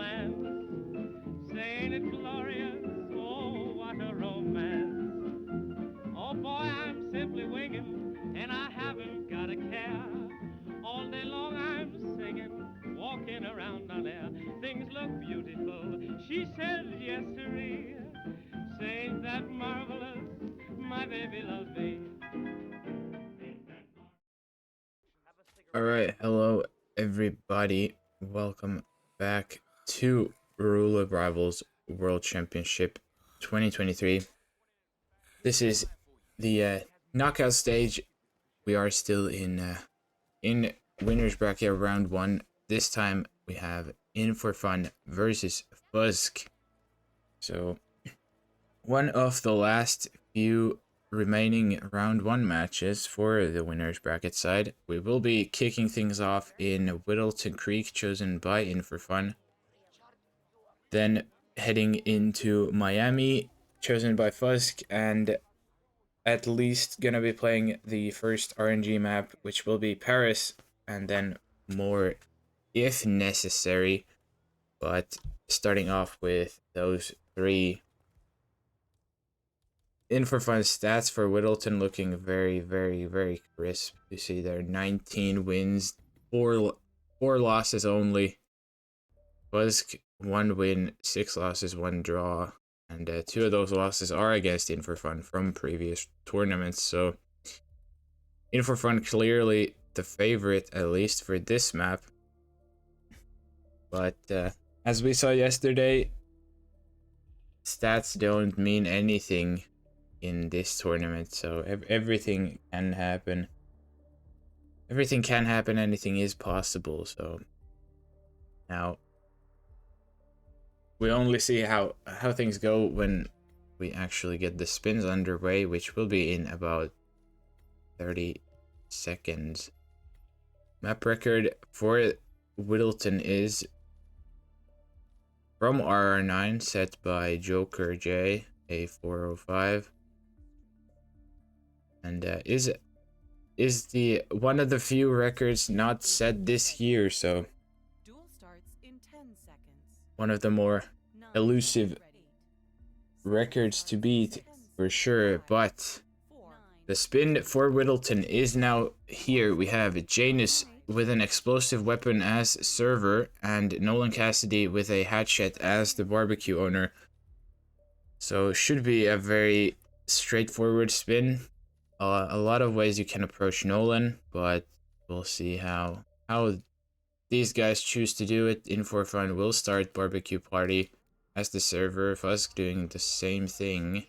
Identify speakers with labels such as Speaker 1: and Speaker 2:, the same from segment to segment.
Speaker 1: land. Saying it's glorious, oh, what a romance. Oh boy, I'm simply winging, and I haven't got a care. All day long I'm singing, walking around on air. Things look beautiful, she said, yes sirree. Ain't that marvelous, my baby loves me.
Speaker 2: Alright, hello everybody. Welcome back to Rule of Rivals World Championship 2023. This is the knockout stage. We are still in winners bracket round 1. This time we have In4Fun versus Fuzk. So one of the last few remaining round 1 matches for the winners bracket side. We will be kicking things off in Whittleton Creek, chosen by In4Fun. Then heading into Miami, chosen by Fuzk, and at least gonna be playing the first RNG map, which will be Paris, and then more if necessary. But starting off with those 3 In4Fun stats for Whittleton looking very, very, very crisp. You see there 19 wins, 4 losses only. Fuzk 1 win, 6 losses, 1 draw. And 2 of those losses are against In4Fun from previous tournaments. So In4Fun clearly the favorite, at least for this map. But as we saw yesterday, stats don't mean anything in this tournament, so everything can happen. Everything can happen, anything is possible. So now we only see how things go when we actually get the spins underway, which will be in about 30 seconds. Map record for Whittleton is from RR9, set by Joker J, A405. And is the one of the few records not set this year, so one of the more elusive records to beat for sure. But the spin for Whittleton is now here. We have Janus with an explosive weapon as server, and Nolan Cassidy with a hatchet as the barbecue owner. So should be a very straightforward spin. A lot of ways you can approach Nolan, but we'll see how these guys choose to do it. In4Fun will start barbecue party as the server, Fuzk doing the same thing.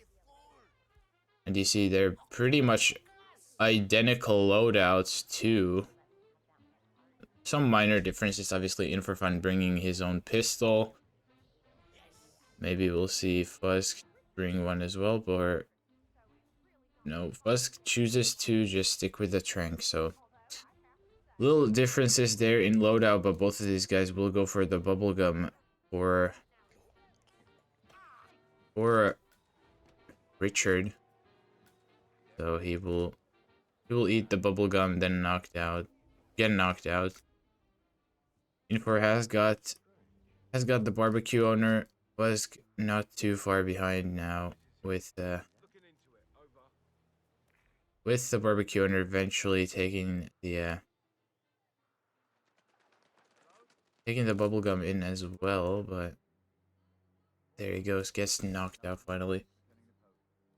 Speaker 2: And you see they're pretty much identical loadouts too. Some minor differences, obviously. In4Fun bringing his own pistol. Maybe we'll see Fuzk bring one as well, but no, Fuzk chooses to just stick with the trank, so little differences there in loadout, but both of these guys will go for the bubblegum for Richard. So he will eat the bubblegum, then get knocked out. In4 has got the barbecue owner. Fuzk not too far behind now with the barbecue owner eventually taking the bubblegum in as well, but there he goes, gets knocked out finally.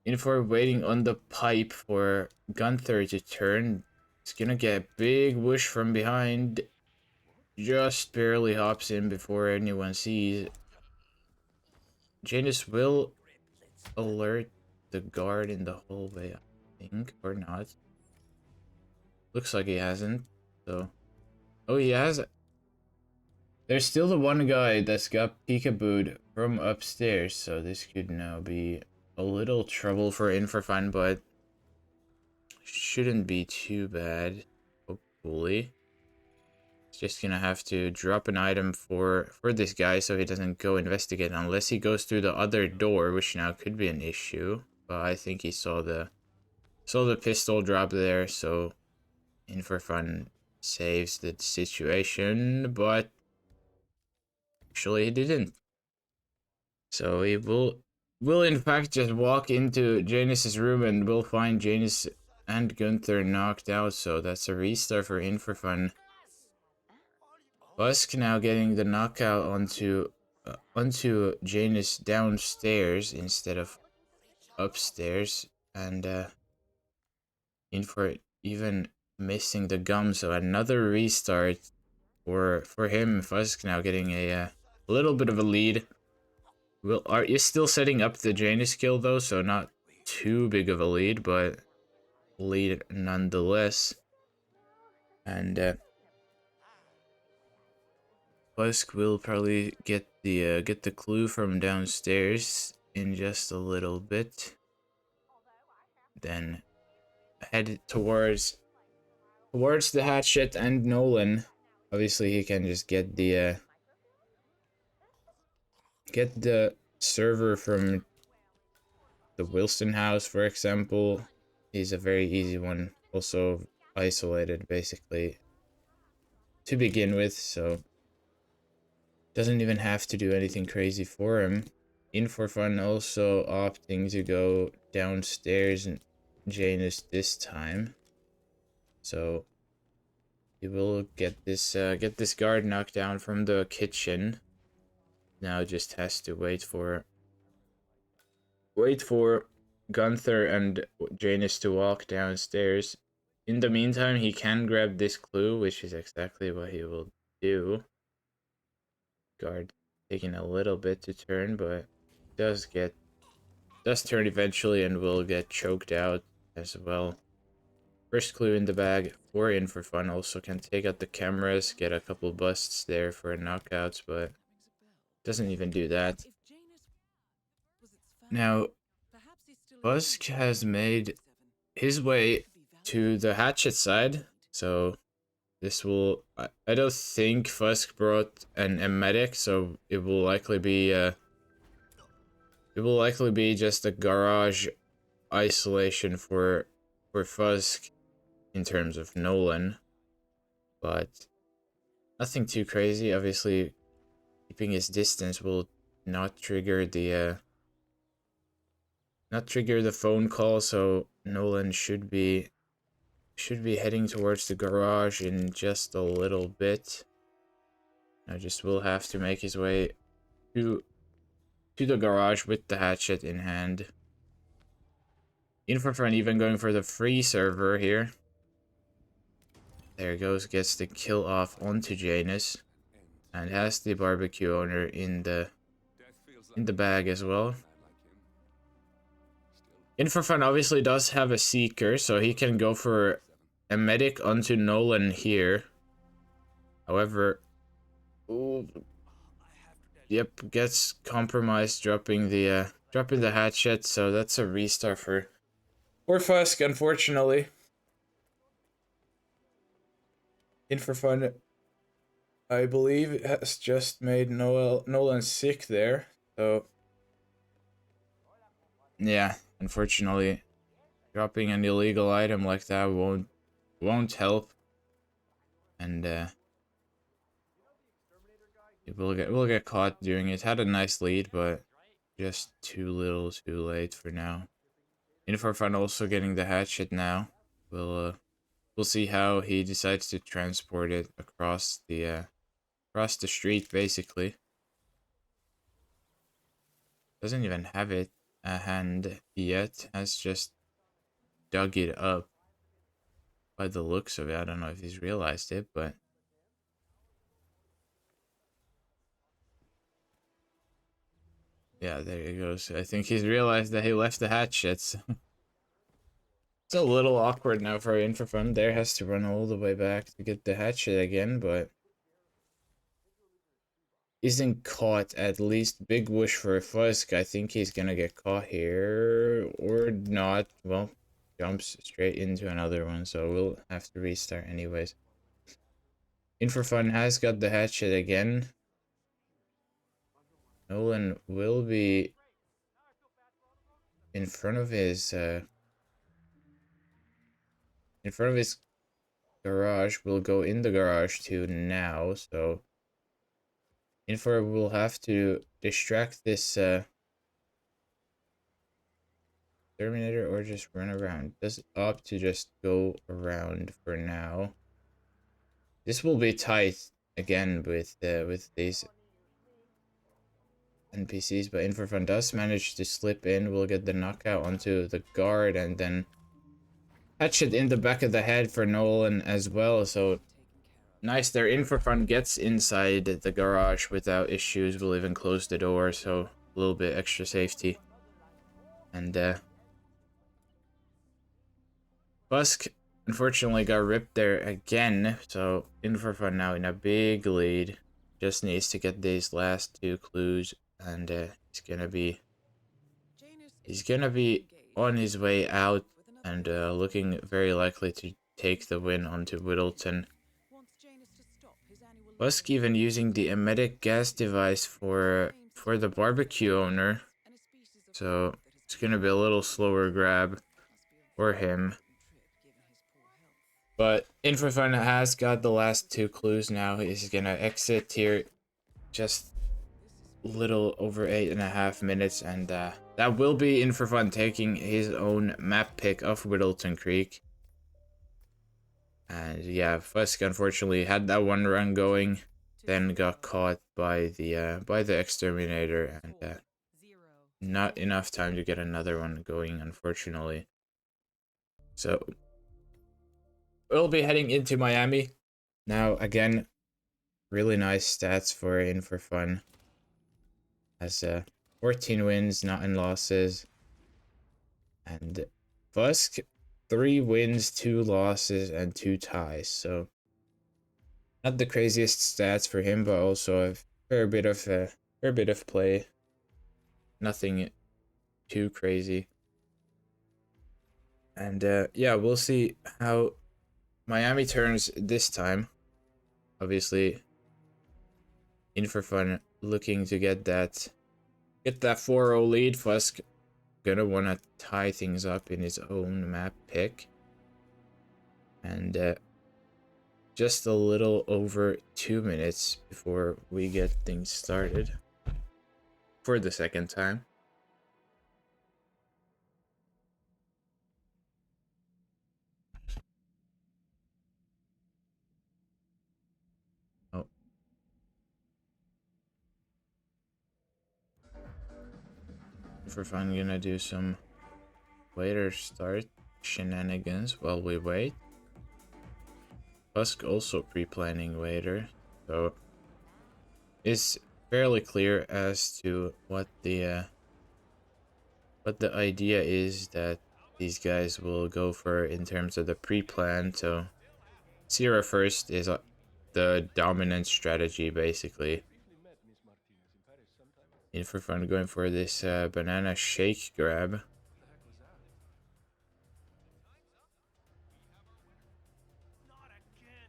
Speaker 2: In4 waiting on the pipe for Gunther to turn. He's gonna get a big whoosh from behind. Just barely hops in before anyone sees. Janus will alert the guard in the hallway, I think, or not. Looks like he hasn't, so... Oh, he has. There's still the one guy that's got peekabooed from upstairs, so this could now be a little trouble for In4Fun, but shouldn't be too bad, hopefully. It's just gonna have to drop an item for this guy so he doesn't go investigate, unless he goes through the other door, which now could be an issue. But I think he saw the pistol drop there, so In4Fun saves the situation, but Actually, he didn't. So he will in fact just walk into Janus's room and will find Janus and Gunther knocked out. So that's a restart for In4Fun. Fuzk now getting the knockout onto Janus downstairs instead of upstairs, and In4 even missing the gum. So another restart for him. Fuzk now getting a little bit of a lead. Are you still setting up the Janus kill though? So not too big of a lead, but lead nonetheless. And Fuzk will probably get the clue from downstairs in just a little bit. Then head towards the hatchet and Nolan. Obviously, he can just get the server from the Wilson house, for example. Is a very easy one. Also isolated, basically, to begin with, so doesn't even have to do anything crazy for him. In4Fun also opting to go downstairs and Janus this time, so he will get this guard knocked down from the kitchen. Now just has to wait for Gunther and Janus to walk downstairs. In the meantime, he can grab this clue, which is exactly what he will do. Guard taking a little bit to turn, but does turn eventually and will get choked out as well. First clue in the bag for In4Fun. Also can take out the cameras, get a couple busts there for knockouts, but doesn't even do that. Now, Fuzk has made his way to the hatchet side, so this will... I don't think Fuzk brought an medic, so it will likely be just a garage isolation for Fuzk in terms of Nolan, but nothing too crazy. Obviously, keeping his distance will not trigger the phone call, so Nolan should be heading towards the garage in just a little bit. I just will have to make his way to the garage with the hatchet in hand. In4Fun even going for the free server here. There goes, gets the kill off onto Janus, and has the barbecue owner in the bag as well. In4Fun obviously does have a seeker, so he can go for a medic onto Nolan here. However, ooh, yep, gets compromised, dropping the hatchet. So that's a restart for Fuzk, unfortunately. In4Fun, I believe, has just made Nolan sick there. So yeah, unfortunately, dropping an illegal item like that won't help, and it will get caught doing it. Had a nice lead, but just too little, too late for now. In4Fun also getting the hatchet now. We'll see how he decides to transport it across the street, basically. Doesn't even have it at hand yet. Has just dug it up by the looks of it. I don't know if he's realized it, but yeah, there he goes. I think he's realized that he left the hatchets. It's a little awkward now for In4Fun. There has to run all the way back to get the hatchet again, but isn't caught. At least big wish for Fuzk. I think he's gonna get caught here or not. Well, jumps straight into another one, so we'll have to restart anyways. In4Fun has got the hatchet again. Nolan will be in front of his garage. We'll go in the garage too now, so In4 will have to distract this Terminator or just run around. Does opt to just go around for now. This will be tight again with these NPCs, but In4Fun does manage to slip in. We'll get the knockout onto the guard and then catch it in the back of the head for Nolan as well. So nice there. In4Fun gets inside the garage without issues. We'll even close the door, so a little bit extra safety. And Fuzk unfortunately got ripped there again, so In4Fun now in a big lead. Just needs to get these last two clues, and he's gonna be on his way out and looking very likely to take the win onto Whittleton. Fuzk even using the emetic gas device for the barbecue owner, so it's gonna be a little slower grab for him. But In4Fun has got the last two clues now. He's gonna exit here just a little over 8.5 minutes, and that will be In4Fun taking his own map pick of Whittleton Creek. And yeah, Fuzk unfortunately had that one run going, then got caught by the exterminator, and not enough time to get another one going, unfortunately. So we'll be heading into Miami. Now, again, really nice stats for In4Fun. Has 14 wins, not in losses. And Fuzk, 3 wins, 2 losses, and 2 ties. So, not the craziest stats for him, but also a fair bit of play. Nothing too crazy. And yeah, we'll see how Miami turns this time. Obviously, In4Fun looking to get that 4-0 lead. Fuzk gonna wanna tie things up in his own map pick. And just a little over 2 minutes before we get things started for the second time. In4Fun gonna do some waiter start shenanigans while we wait. Fuzk also pre-planning waiter, so it's fairly clear as to what the idea is that these guys will go for in terms of the pre-plan. So Sierra first is the dominant strategy, basically. In4Fun going for this banana shake grab.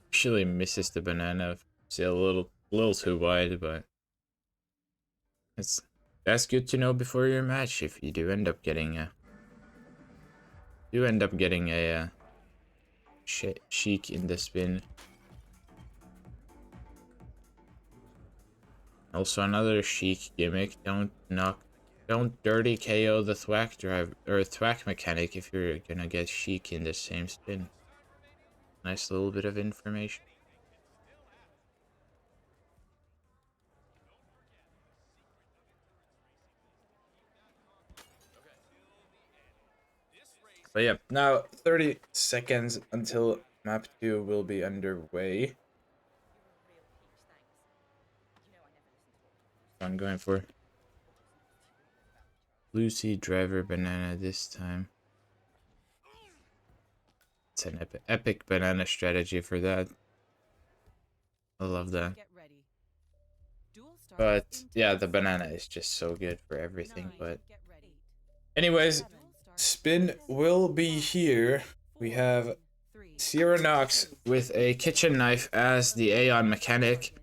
Speaker 2: Actually misses the banana. Still a little too wide, but that's good to know before your match if you do end up getting a Sheik in the spin. Also another Sheik gimmick. Don't dirty KO the Thwack drive or Thwack mechanic if you're gonna get Sheik in the same spin. Nice little bit of information. But yeah, now 30 seconds until map 2 will be underway. I'm going for Lucy driver banana this time. It's an epic banana strategy for that. I love that. But yeah, the banana is just so good for everything. But anyways, spin will be here. We have Sierra Knox with a kitchen knife as the Aeon mechanic,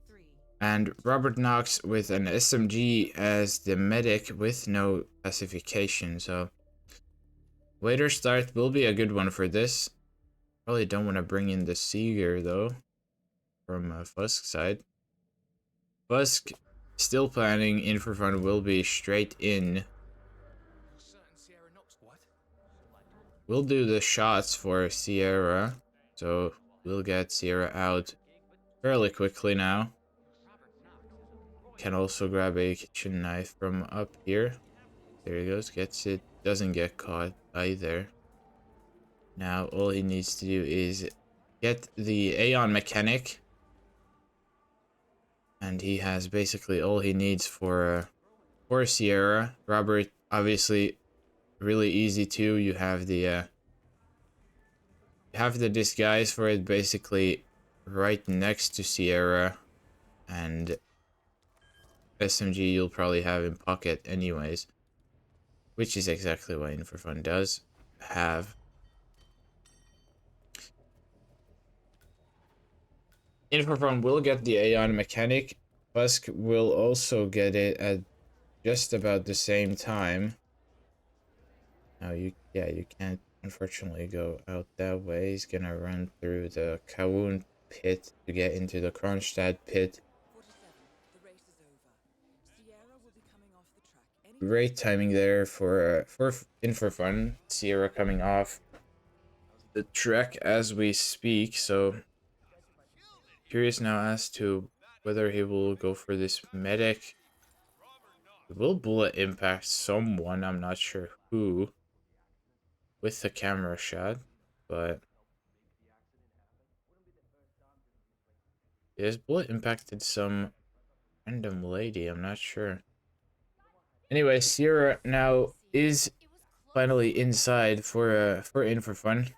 Speaker 2: and Robert Knox with an SMG as the medic with no classification. So waiter start will be a good one for this. Probably don't want to bring in the Seeger though from Fuzk's side. Fuzk still planning In4Fun will be straight in. We'll do the shots for Sierra, so we'll get Sierra out fairly quickly now. Can also grab a kitchen knife from up here. There he goes, gets it, doesn't get caught either. Now all he needs to do is get the Aeon mechanic, and he has basically all he needs for Sierra. Robert, obviously, really easy too. You have the disguise for it basically right next to Sierra, and SMG you'll probably have in pocket anyways, which is exactly what In4Fun does have. In4Fun will get the Aeon mechanic. Fuzk will also get it at just about the same time. Now you can't unfortunately go out that way. He's gonna run through the Kowloon pit to get into the Kronstadt pit. Great timing there for In4Fun. Sierra coming off the track as we speak, so curious now as to whether he will go for this medic. He will bullet impact someone, I'm not sure who, with the camera shot, but his bullet impacted some random lady, I'm not sure. Anyway, Sierra now is finally inside for In4Fun.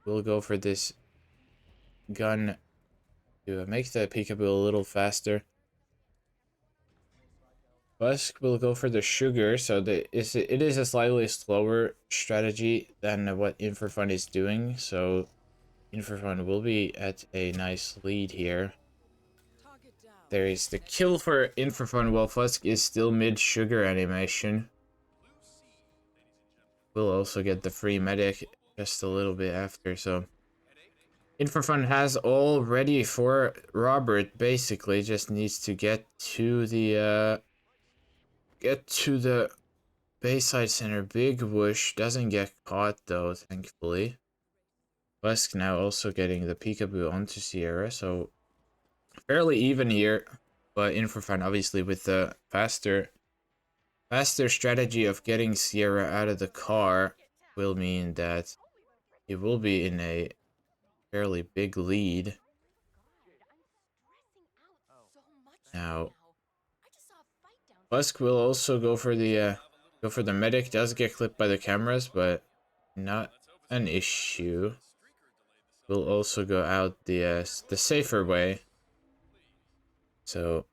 Speaker 2: We'll go for this gun to make the peekaboo a little faster. Fuzk will go for the sugar, so it is a slightly slower strategy than what In4Fun is doing, so In4Fun will be at a nice lead here. There is the kill for In4Fun while Fuzk is still mid-sugar animation. We'll also get the free medic just a little bit after, so In4Fun has all ready for Robert, basically, just needs to get to the Bayside Center. Big whoosh, doesn't get caught though, thankfully. Fuzk now also getting the peekaboo onto Sierra, so fairly even here, but In4Fun obviously with the faster strategy of getting Sierra out of the car will mean that he will be in a fairly big lead. Now, Fuzk will also go for the medic. Does get clipped by the cameras, but not an issue. Will also go out the safer way. So,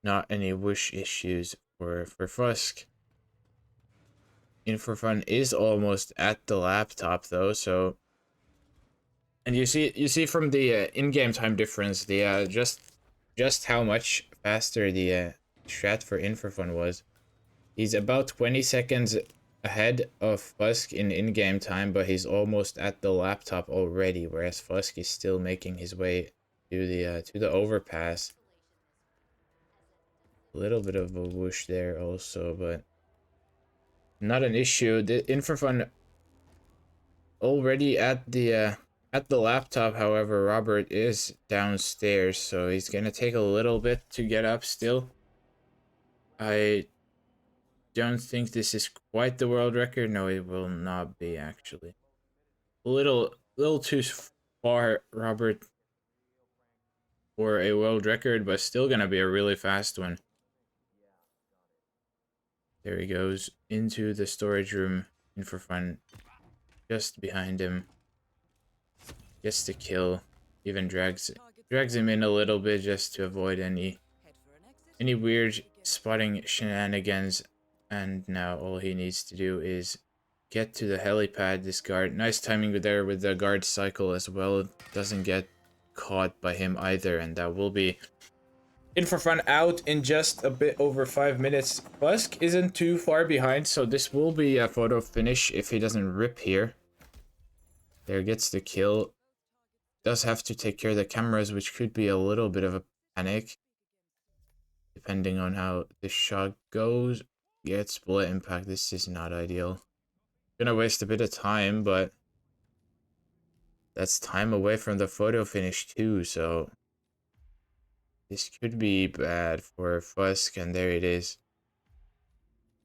Speaker 2: not any whoosh issues for Fuzk. In4Fun is almost at the laptop though, so, and you see from the in-game time difference, the just how much faster the strat for In4Fun was. He's about 20 seconds ahead of Fuzk in-game time, but he's almost at the laptop already, whereas Fuzk is still making his way to the overpass. A little bit of a whoosh there also, but not an issue. The In4Fun already at the laptop, however, Robert is downstairs, so he's gonna take a little bit to get up still. I don't think this is quite the world record. No, it will not be, actually. A little too far, Robert, for a world record, but still gonna be a really fast one. There he goes into the storage room. In4Fun just behind him. Gets the kill. Even drags him in a little bit just to avoid any weird spotting shenanigans. And now all he needs to do is get to the helipad. This guard, nice timing there with the guard cycle as well. Doesn't get caught by him either, and that will be In4Fun out in just a bit over 5 minutes. Fuzk isn't too far behind, so this will be a photo finish if he doesn't rip here. There gets the kill. Does have to take care of the cameras, which could be a little bit of a panic. depending on how the shot goes. Get split impact. This is not ideal. Gonna waste a bit of time, but that's time away from the photo finish too, so this could be bad for Fuzk, and there it is.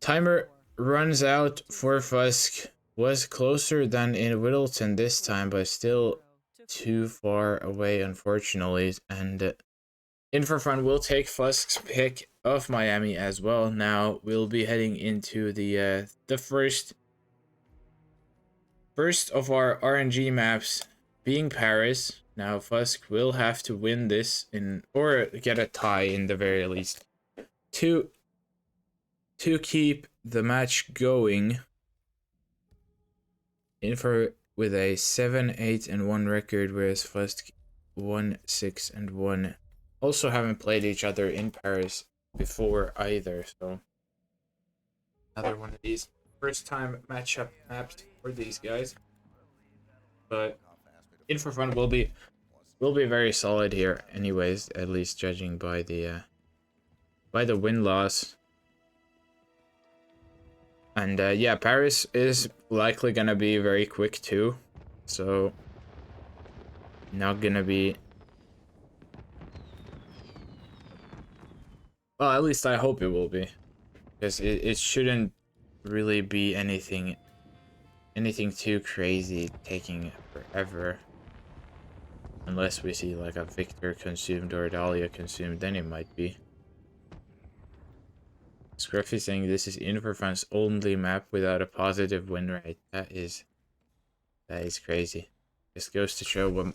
Speaker 2: Timer runs out for Fuzk. Was closer than in Whittleton this time, but still too far away, unfortunately. And In4Fun will take Fusk's pick of Miami as well. Now we'll be heading into the first of our RNG maps, being Paris. Now Fuzk will have to win this or get a tie in the very least to keep the match going. In4 with a 7-8-1 record, whereas Fuzk 1-6-1. Also haven't played each other in Paris before either, so another one of these first time matchup maps for these guys. But In4Fun will be very solid here anyways, at least judging by the win-loss. And yeah, Paris is likely gonna be very quick too, so not gonna be, well, at least I hope it will be, because it shouldn't really be anything too crazy taking forever. Unless we see like a Victor consumed or a Dahlia consumed, then it might be. Scruffy saying this is In4Fun's only map without a positive win rate. That is crazy. This goes to show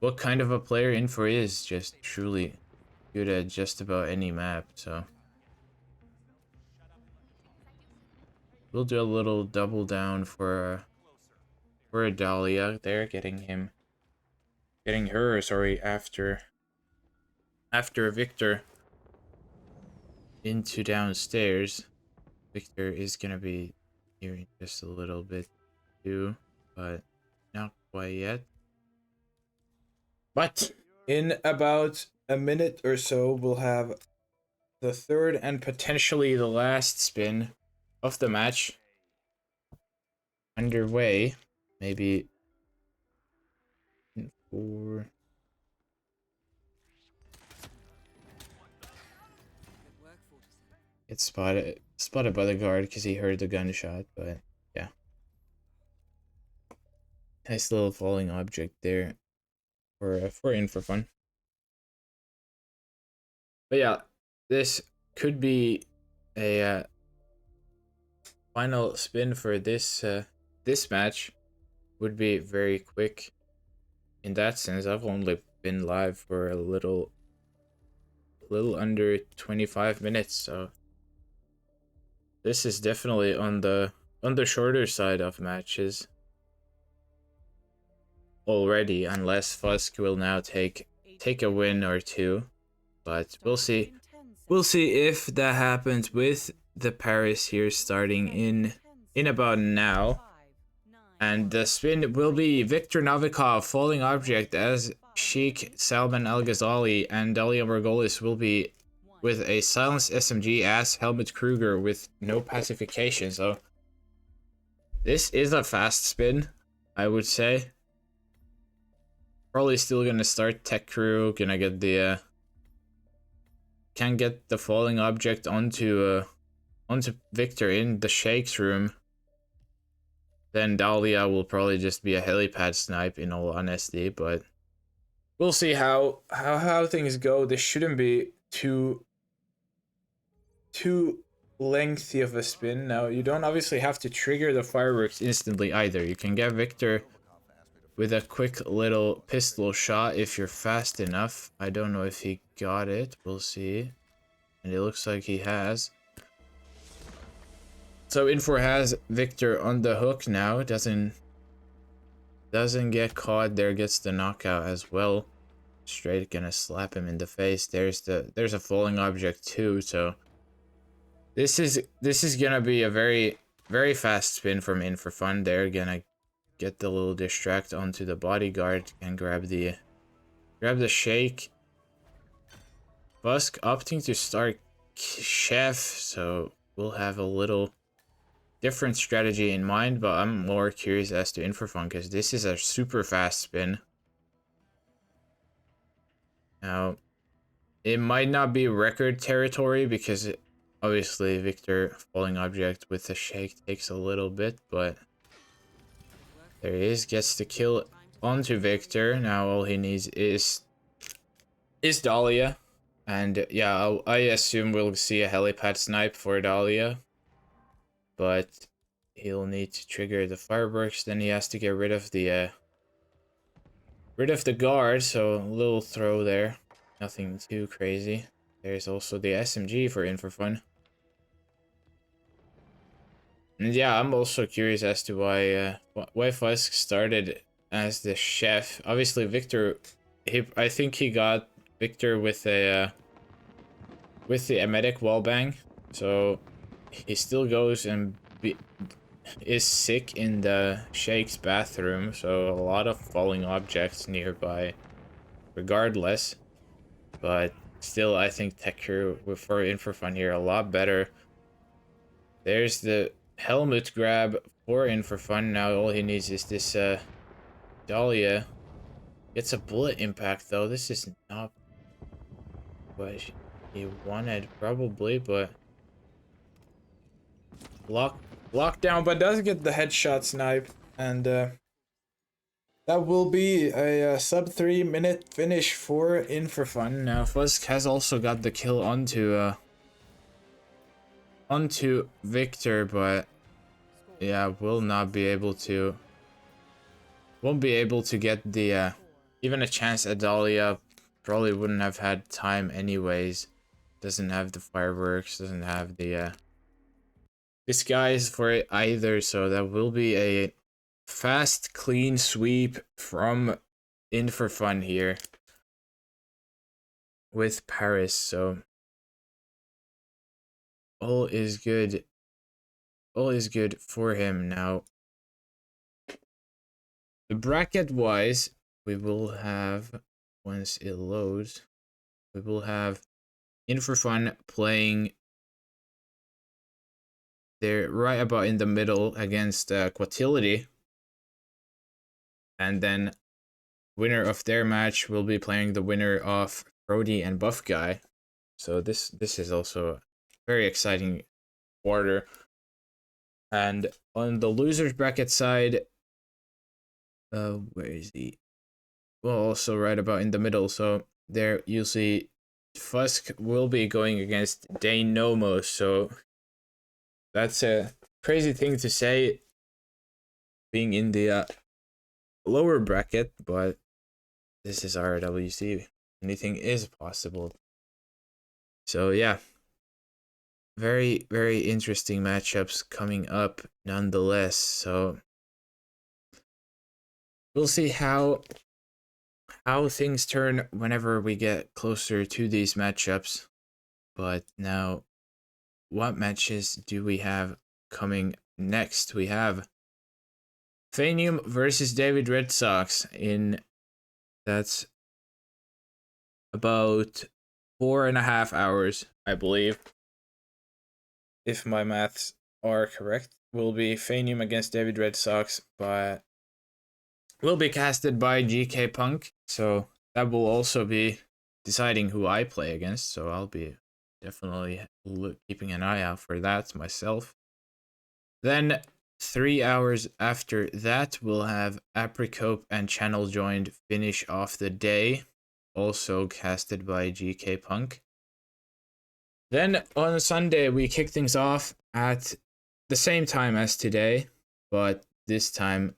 Speaker 2: what kind of a player In4 is. Just truly good at just about any map. So we'll do a little double down for a Dahlia there, getting her, sorry, after Victor into downstairs. Victor is gonna be here in just a little bit too, but not quite yet. But in about a minute or so, we'll have the third and potentially the last spin of the match underway. Maybe in 4. It's spotted by the guard because he heard the gunshot, but yeah. Nice little falling object there for In4Fun. But yeah, this could be a final spin for this this match. Would be very quick in that sense. I've only been live for a little under 25 minutes, so this is definitely on the shorter side of matches already, unless Fuzk will now take a win or two. But we'll see. We'll see if that happens with the Paris here starting in about now. And the spin will be Viktor Novikov, falling object, as Sheikh Salman Al Ghazali and Dahlia Margolis will be with a silenced SMG as Helmut Kruger with no pacification. So this is a fast spin, I would say. Probably still gonna start tech crew, gonna get the can get the falling object onto Victor in the Sheikh's room. Then Dahlia will probably just be a helipad snipe in all honesty, but we'll see how things go. This shouldn't be too lengthy of a spin. Now, you don't obviously have to trigger the fireworks instantly either. You can get Victor with a quick little pistol shot if you're fast enough. I don't know if he got it. We'll see. And it looks like he has. So In4 has Victor on the hook now. Doesn't get caught there, gets the knockout as well. Straight gonna slap him in the face. There's a falling object too, so this is gonna be a very, very fast spin from In4Fun. They're gonna get the little distract onto the bodyguard and grab the Sheikh. Fuzk opting to start Chef, so we'll have a little different strategy in mind, but I'm more curious as to In4Fun because this is a super fast spin. Now, it might not be record territory because obviously Victor falling object with a shake takes a little bit, but there he is, gets the kill onto Victor. Now all he needs is Dahlia. And yeah, I assume we'll see a helipad snipe for Dahlia. But he'll need to trigger the fireworks, then he has to get rid of the guard, so a little throw there. Nothing too crazy. There's also the SMG for In4Fun. And yeah, I'm also curious as to why Fuzk started as the chef. Obviously, Victor, I think he got Victor with the emetic wallbang, so he still goes and is sick in the Shake's bathroom. So a lot of falling objects nearby, regardless. But still, I think tech crew for In4Fun here a lot better. There's the helmet grab for In4Fun. Now all he needs is this Dahlia. Gets a bullet impact though. This is not what he wanted probably, but lockdown, but does get the headshot snipe, and that will be a sub 3 minute finish for In4Fun. Now Fuzk has also got the kill onto Victor, but yeah, won't be able to get the even a chance at Dahlia. Probably wouldn't have had time anyways. Doesn't have the fireworks, doesn't have the disguise for it either, so that will be a fast, clean sweep from In4Fun here with Paris. So all is good for him. Now, the bracket wise, we will have, once it loads, we will have In4Fun playing there right about in the middle against Quatility, and then winner of their match will be playing the winner of Brody and Buff Guy. So this is also a very exciting quarter. And on the losers bracket side, where is he? Well, also right about in the middle. So there you see Fuzk will be going against Dane Nomo. So that's a crazy thing to say, being in the lower bracket, but this is RRWC. Anything is possible. So yeah, very, very interesting matchups coming up nonetheless. So we'll see how things turn whenever we get closer to these matchups. But now, what matches do we have coming next? We have Fanium versus David Red Sox that's about 4.5 hours, I believe, if my maths are correct. Will be Fanium against David Red Sox, but will be casted by GK Punk, so that will also be deciding who I play against, so I'll be definitely keeping an eye out for that myself. Then 3 hours after that, we'll have Apricope and Channel Joined finish off the day, also casted by GK Punk. Then on Sunday, we kick things off at the same time as today, but this time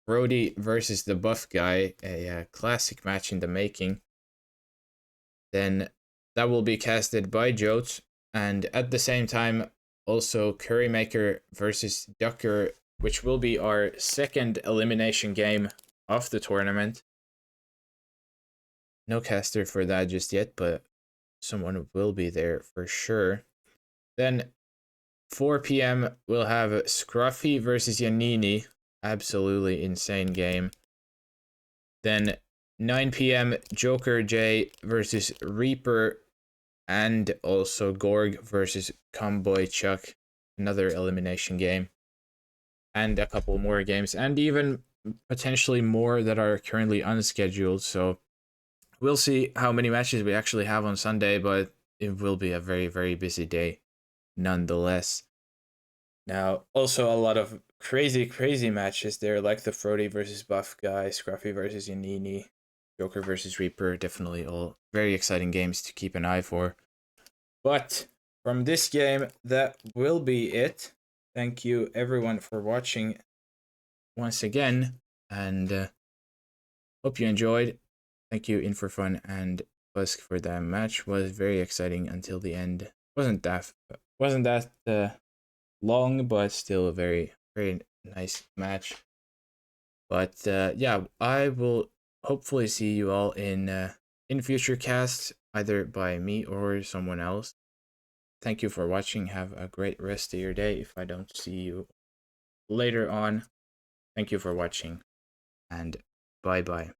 Speaker 2: Brody versus the Buff Guy, a classic match in the making. Then that will be casted by Jotes, and at the same time, also Currymaker versus Ducker, which will be our second elimination game of the tournament. No caster for that just yet, but someone will be there for sure. Then 4 p.m. we'll have Scruffy versus Yanini. Absolutely insane game. Then 9 p.m. Joker J versus Reaper, and also Gorg versus Comboy Chuck. Another elimination game. And a couple more games, and even potentially more that are currently unscheduled. So we'll see how many matches we actually have on Sunday, but it will be a very, very busy day nonetheless. Now, also a lot of crazy matches there, like the Frody versus Buff guy, Scruffy versus Yanini, Joker versus Reaper. Definitely all very exciting games to keep an eye for. But from this game, that will be it. Thank you everyone for watching once again, and hope you enjoyed. Thank you In4Fun and Fuzk for that match. Was very exciting until the end. Wasn't that long, but still a very nice match. But yeah, I will hopefully see you all in future casts, either by me or someone else. Thank you for watching. Have a great rest of your day if I don't see you later on. Thank you for watching, and bye bye.